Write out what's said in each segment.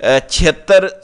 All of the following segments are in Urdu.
76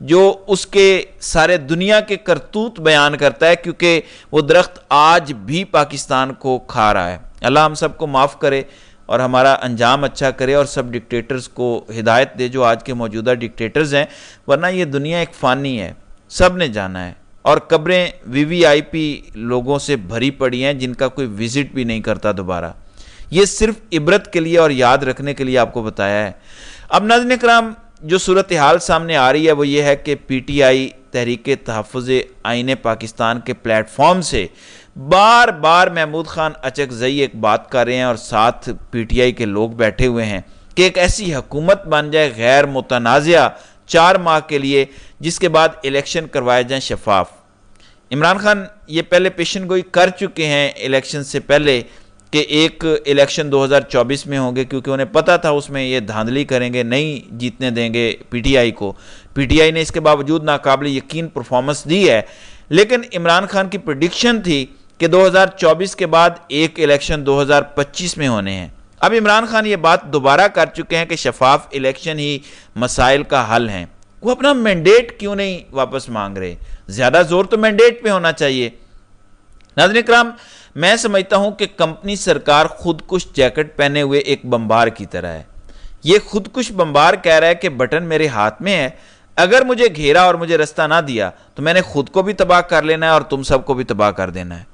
جو اس کے سارے دنیا کے کرتوت بیان کرتا ہے، کیونکہ وہ درخت آج بھی پاکستان کو کھا رہا ہے۔ اللہ ہم سب کو معاف کرے اور ہمارا انجام اچھا کرے، اور سب ڈکٹیٹرز کو ہدایت دے جو آج کے موجودہ ڈکٹیٹرز ہیں، ورنہ یہ دنیا ایک فانی ہے، سب نے جانا ہے، اور قبریں VVIP لوگوں سے بھری پڑی ہیں جن کا کوئی وزٹ بھی نہیں کرتا دوبارہ۔ یہ صرف عبرت کے لیے اور یاد رکھنے کے لیے آپ کو بتایا ہے۔ اب ناظرین کرام، جو صورتحال سامنے آ رہی ہے وہ یہ ہے کہ PTI تحریک تحفظ آئین پاکستان کے پلیٹ فارم سے بار بار محمود خان اچکزئی ایک بات کر رہے ہیں، اور ساتھ PTI کے لوگ بیٹھے ہوئے ہیں کہ ایک ایسی حکومت بن جائے غیر متنازع 4 ماہ کے لیے، جس کے بعد الیکشن کروائے جائیں شفاف۔ عمران خان یہ پہلے پیشن گوئی کر چکے ہیں الیکشن سے پہلے کہ ایک الیکشن 2024 میں ہوں گے، کیونکہ انہیں پتا تھا اس میں یہ دھاندلی کریں گے، نہیں جیتنے دیں گے PTI کو۔ PTI نے اس کے باوجود ناقابل یقین پرفارمنس دی ہے، لیکن عمران خان کی پریڈکشن تھی کہ 2024 کے بعد ایک الیکشن 2025 میں ہونے ہیں۔ اب عمران خان یہ بات دوبارہ کر چکے ہیں کہ شفاف الیکشن ہی مسائل کا حل ہیں۔ وہ اپنا مینڈیٹ کیوں نہیں واپس مانگ رہے؟ زیادہ زور تو مینڈیٹ پہ ہونا چاہیے۔ ناظرین کرام، میں سمجھتا ہوں کہ کمپنی سرکار خودکش جیکٹ پہنے ہوئے ایک بمبار کی طرح ہے۔ یہ خودکش بمبار کہہ رہا ہے کہ بٹن میرے ہاتھ میں ہے، اگر مجھے گھیرا اور مجھے رستہ نہ دیا تو میں نے خود کو بھی تباہ کر لینا ہے اور تم سب کو بھی تباہ کر دینا ہے۔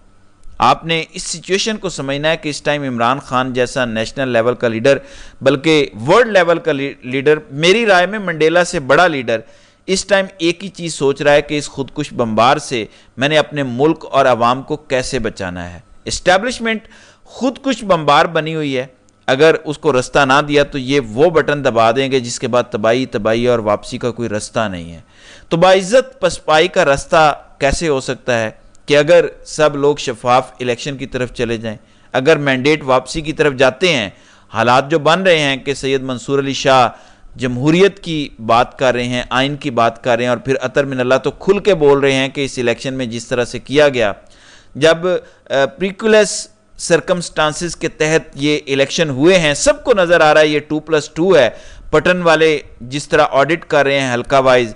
آپ نے اس سچویشن کو سمجھنا ہے کہ اس ٹائم عمران خان جیسا نیشنل لیول کا لیڈر، بلکہ ورلڈ لیول کا لیڈر، میری رائے میں منڈیلا سے بڑا لیڈر، اس ٹائم ایک ہی چیز سوچ رہا ہے کہ اس خودکش بمبار سے میں نے اپنے ملک اور عوام کو کیسے بچانا ہے۔ اسٹیبلشمنٹ خودکش بمبار بنی ہوئی ہے، اگر اس کو رستہ نہ دیا تو یہ وہ بٹن دبا دیں گے جس کے بعد تباہی اور واپسی کا کوئی رستہ نہیں ہے۔ تو باعزت پسپائی کا رستہ کیسے ہو سکتا ہے کہ اگر سب لوگ شفاف الیکشن کی طرف چلے جائیں، اگر مینڈیٹ واپسی کی طرف جاتے ہیں؟ حالات جو بن رہے ہیں کہ سید منصور علی شاہ جمہوریت کی بات کر رہے ہیں، آئین کی بات کر رہے ہیں، اور پھر اطہر من اللہ تو کھل کے بول رہے ہیں کہ اس الیکشن میں جس طرح سے کیا گیا، جب پریکولیس سرکمسٹانسز کے تحت یہ الیکشن ہوئے ہیں، سب کو نظر آ رہا ہے یہ 2+2 ہے۔ پٹن والے جس طرح آڈٹ کر رہے ہیں حلقہ وائز،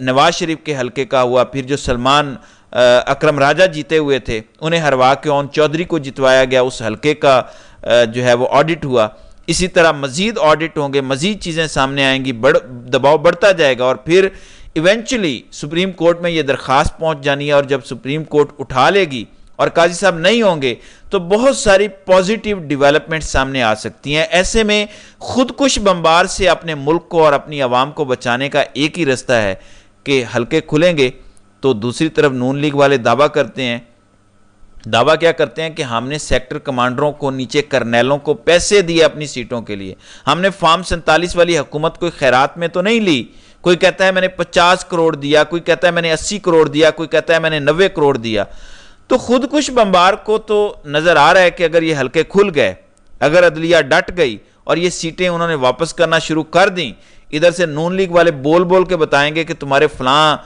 نواز شریف کے حلقے کا ہوا، پھر جو سلمان اکرم راجہ جیتے ہوئے تھے انہیں ہروا کے اون چودھری کو جتوایا گیا، اس حلقے کا جو ہے وہ آڈٹ ہوا۔ اسی طرح مزید آڈٹ ہوں گے، مزید چیزیں سامنے آئیں گی، دباؤ بڑھتا جائے گا، اور پھر ایونچولی سپریم کورٹ میں یہ درخواست پہنچ جانی ہے، اور جب سپریم کورٹ اٹھا لے گی اور قاضی صاحب نہیں ہوں گے تو بہت ساری پازیٹیو ڈیولپمنٹ سامنے آ سکتی ہیں۔ ایسے میں خودکش بمبار سے اپنے ملک کو اور اپنی عوام کو بچانے کا ایک ہی رستہ ہے کہ حلقے کھلیں گے تو دوسری طرف نون لیگ والے دعویٰ کیا کرتے ہیں کہ ہم نے سیکٹر کمانڈروں کو، نیچے کرنیلوں کو پیسے دیے اپنی سیٹوں کے لیے، ہم نے فارم 47 والی حکومت کوئی خیرات میں تو نہیں لی۔ کوئی کہتا ہے میں نے 50 کروڑ دیا، کوئی کہتا ہے میں نے 80 کروڑ دیا، کوئی کہتا ہے میں نے 90 کروڑ دیا۔ تو خودکش بمبار کو تو نظر آ رہا ہے کہ اگر یہ حلقے کھل گئے، اگر عدلیہ ڈٹ گئی اور یہ سیٹیں انہوں نے واپس کرنا شروع کر دیں، ادھر سے نون لیگ والے بول بول کے بتائیں گے کہ تمہارے فلاں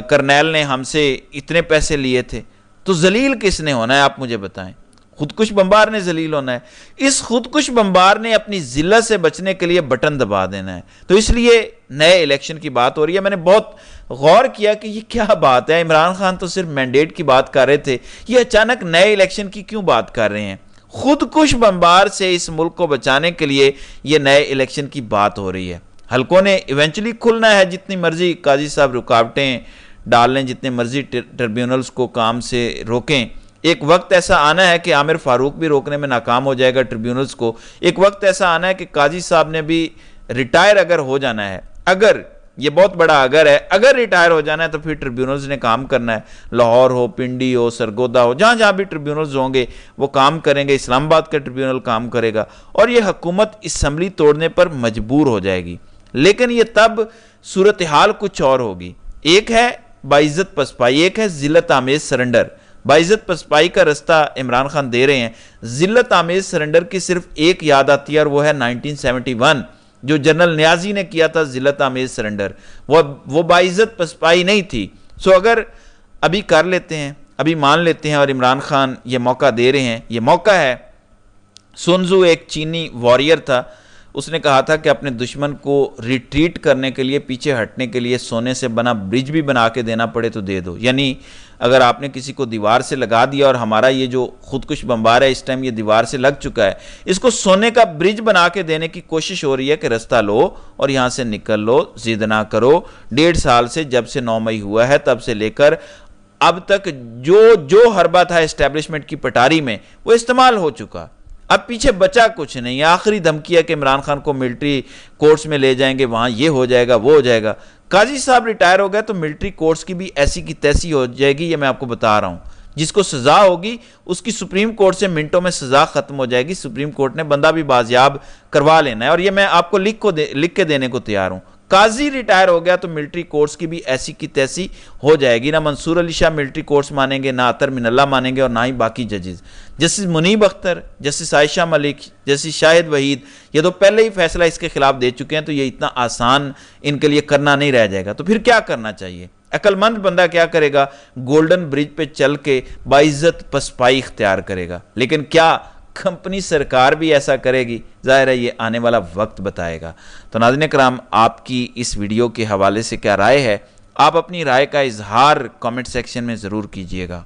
کرنیل نے ہم سے اتنے پیسے لیے تھے، تو ذلیل کس نے ہونا ہے آپ مجھے بتائیں؟ خودکش بمبار نے ذلیل ہونا ہے۔ اس خودکش بمبار نے اپنی ذلت سے بچنے کے لیے بٹن دبا دینا ہے۔ تو اس لیے نئے الیکشن کی بات ہو رہی ہے۔ میں نے بہت غور کیا کہ یہ کیا بات ہے، عمران خان تو صرف مینڈیٹ کی بات کر رہے تھے، یہ اچانک نئے الیکشن کی کیوں بات کر رہے ہیں؟ خودکش بمبار سے اس ملک کو بچانے کے لیے یہ نئے الیکشن کی بات ہو رہی ہے۔ حلقوں نے ایونچولی کھلنا ہے، جتنی مرضی قاضی صاحب رکاوٹیں ڈال لیں، جتنے مرضی ٹریبیونلز کو کام سے روکیں، ایک وقت ایسا آنا ہے کہ عامر فاروق بھی روکنے میں ناکام ہو جائے گا ٹریبیونلز کو، ایک وقت ایسا آنا ہے کہ قاضی صاحب نے بھی ریٹائر اگر ہو جانا ہے، اگر یہ بہت بڑا اگر ہے، اگر ریٹائر ہو جانا ہے تو پھر ٹریبیونلز نے کام کرنا ہے، لاہور ہو، پنڈی ہو، سرگودا ہو، جہاں جہاں بھی ٹریبیونلز ہوں گے وہ کام کریں گے، اسلام آباد کا ٹریبیونل کام کرے گا، اور یہ حکومت اسمبلی توڑنے پر مجبور ہو جائے گی۔ لیکن یہ تب صورتحال کچھ اور ہوگی، ایک ہے باعزت پسپائی، ایک ہے ذلت آمیز سرنڈر۔ باعزت پسپائی کا رستہ عمران خان دے رہے ہیں، ذلت آمیز سرنڈر کی صرف ایک یاد آتی ہے، اور وہ ہے 1971 جو جنرل نیازی نے کیا تھا، ذلت آمیز سرنڈر، وہ باعزت پسپائی نہیں تھی۔ سو اگر ابھی کر لیتے ہیں، ابھی مان لیتے ہیں، اور عمران خان یہ موقع دے رہے ہیں، یہ موقع ہے۔ سن ٹزو ایک چینی واریر تھا، اس نے کہا تھا کہ اپنے دشمن کو ریٹریٹ کرنے کے لیے، پیچھے ہٹنے کے لیے سونے سے بنا برج بھی بنا کے دینا پڑے تو دے دو. یعنی اگر آپ نے کسی کو دیوار سے لگا دیا اور ہمارا یہ جو خودکش بمبار ہے اس ٹائم یہ دیوار سے لگ چکا ہے، اس کو سونے کا برج بنا کے دینے کی کوشش ہو رہی ہے کہ رستہ لو اور یہاں سے نکل لو، ضد نہ کرو. 1.5 سال سے، جب سے 9 مئی ہوا ہے تب سے لے کر اب تک جو حربہ تھا اسٹیبلشمنٹ کی پٹاری میں وہ استعمال ہو چکا. اب پیچھے بچا کچھ نہیں. آخری دھمکی ہے کہ عمران خان کو ملٹری کورٹس میں لے جائیں گے، وہاں یہ ہو جائے گا، وہ ہو جائے گا. قاضی صاحب ریٹائر ہو گئے تو ملٹری کورٹس کی بھی ایسی کی تیسی ہو جائے گی. یہ میں آپ کو بتا رہا ہوں. جس کو سزا ہوگی اس کی سپریم کورٹ سے منٹوں میں سزا ختم ہو جائے گی. سپریم کورٹ نے بندہ بھی بازیاب کروا لینا ہے، اور یہ میں آپ کو لکھ کے دینے کو تیار ہوں. قاضی ریٹائر ہو گیا تو ملٹری کورٹس کی بھی ایسی کی تیسی ہو جائے گی. نہ منصور علی شاہ ملٹری کورٹس مانیں گے، نہ اطہر من اللہ مانیں گے، اور نہ ہی باقی ججز. جسٹس منیب اختر، جسٹس عائشہ ملک، جسٹس شاہد وحید، یہ تو پہلے ہی فیصلہ اس کے خلاف دے چکے ہیں، تو یہ اتنا آسان ان کے لیے کرنا نہیں رہ جائے گا. تو پھر کیا کرنا چاہیے؟ عقل مند بندہ کیا کرے گا؟ گولڈن برج پہ چل کے باعزت پسپائی اختیار کرے گا. لیکن کیا کمپنی سرکار بھی ایسا کرے گی؟ ظاہر ہے یہ آنے والا وقت بتائے گا. تو ناظرین کرام، آپ کی اس ویڈیو کے حوالے سے کیا رائے ہے؟ آپ اپنی رائے کا اظہار کامنٹ سیکشن میں ضرور کیجئے گا.